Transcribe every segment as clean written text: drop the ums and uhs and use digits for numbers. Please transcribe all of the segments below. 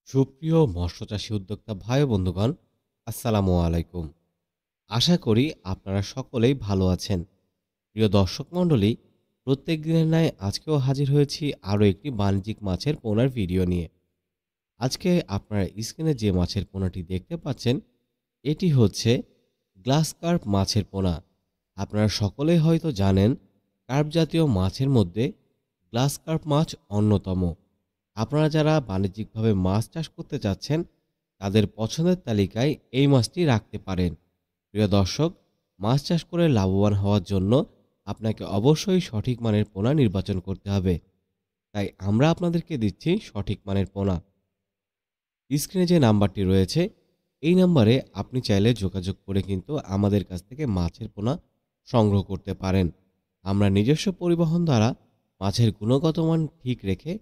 সুপ্রিয় মৎস্যচাষী উদ্যোক্তা ভাই ও বন্ধুগণ, আসসালামু আলাইকুম। আশা করি আপনারা সকলেই ভালো আছেন। প্রিয় দর্শক মণ্ডলী, প্রত্যেক দিনের ন্যায় আজকেও হাজির হয়েছি আরও একটি বাণিজ্যিক মাছের পোনার ভিডিও নিয়ে। আজকে আপনারা স্ক্রিনে যে মাছের পোনাটি দেখতে পাচ্ছেন, এটি হচ্ছে গ্লাস কার্প মাছের পোনা। আপনারা সকলেই হয়তো জানেন, কার্প জাতীয় মাছের মধ্যে গ্লাস কার্প মাছ অন্যতম। আপনারা যারা বাণিজ্যিকভাবে মাছ চাষ করতে চাচ্ছেন, তাদের পছন্দের তালিকায় এই মাছটি রাখতে পারেন। প্রিয় দর্শক, মাছ চাষ করে লাভবান হওয়ার জন্য আপনাকে অবশ্যই সঠিক মানের পোনা নির্বাচন করতে হবে। তাই আমরা আপনাদেরকে দিচ্ছি সঠিক মানের পোনা। স্ক্রিনে যে নাম্বারটি রয়েছে, এই নাম্বারে আপনি চাইলে যোগাযোগ করে কিন্তু আমাদের কাছ থেকে মাছের পোনা সংগ্রহ করতে পারেন। আমরা নিজস্ব পরিবহন দ্বারা মাছের গুণগত মান ঠিক রেখে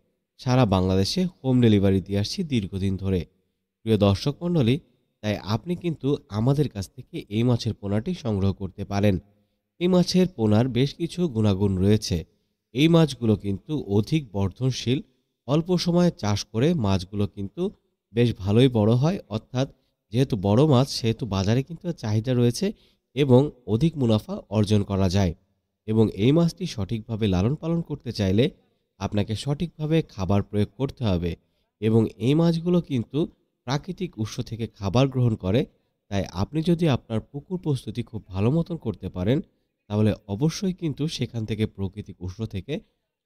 সারা বাংলাদেশে হোম ডেলিভারি দিয়ে আসছি দীর্ঘদিন ধরে। প্রিয় দর্শক মণ্ডলী, তাই আপনি কিন্তু আমাদের কাছ থেকে এই মাছের পোনাটি সংগ্রহ করতে পারেন। এই মাছের পোনার বেশ কিছু গুণাগুণ রয়েছে। এই মাছগুলো কিন্তু অধিক বর্ধনশীল। অল্প সময়ে চাষ করে মাছগুলো কিন্তু বেশ ভালোই বড় হয়। অর্থাৎ যেহেতু বড় মাছ, সেহেতু বাজারে কিন্তু চাহিদা রয়েছে এবং অধিক মুনাফা অর্জন করা যায়। এবং এই মাছটি সঠিকভাবে লালন পালন করতে চাইলে আপনাকে সঠিকভাবে খাবার প্রয়োগ করতে হবে। এবং এই মাছগুলো কিন্তু প্রাকৃতিক উৎস থেকে খাবার গ্রহণ করে। তাই আপনি যদি আপনার পুকুর প্রস্তুতি খুব ভালো মতন করতে পারেন, তাহলে অবশ্যই কিন্তু সেখান থেকে প্রাকৃতিক উৎস থেকে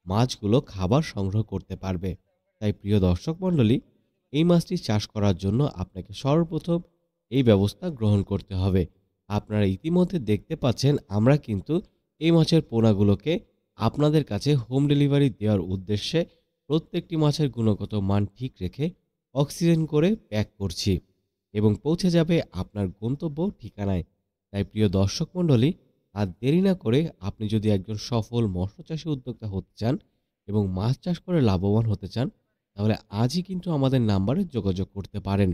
মাছগুলো খাবার সংগ্রহ করতে পারবে। তাই প্রিয় দর্শক মণ্ডলী, এই মাছটি চাষ করার জন্য আপনাকে সর্বপ্রথম এই ব্যবস্থা গ্রহণ করতে হবে। আপনারা ইতিমধ্যে দেখতে পাচ্ছেন, আমরা কিন্তু এই মাছের পোনাগুলোকে আপনাদের কাছে হোম ডেলিভারি দেওয়ার উদ্দেশ্যে প্রত্যেকটি মাছের গুণগত মান ঠিক রেখে অক্সিজেন করে প্যাক করছি এবং পৌঁছে যাবে আপনার গন্তব্য ঠিকানায়। তাই প্রিয় দর্শক মণ্ডলী, আর দেরি না করে আপনি যদি একজন সফল মৎস্যচাষী উদ্যোক্তা হতে চান এবং মাছ চাষ করে লাভবান হতে চান, তাহলে আজই কিন্তু আমাদের নাম্বারে যোগাযোগ করতে পারেন।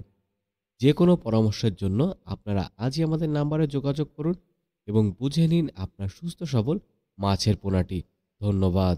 যে কোনো পরামর্শের জন্য আপনারা আজই আমাদের নাম্বারে যোগাযোগ করুন এবং বুঝে নিন আপনার সুস্থ সবল মাছের পোনাটি। ধন্যবাদ।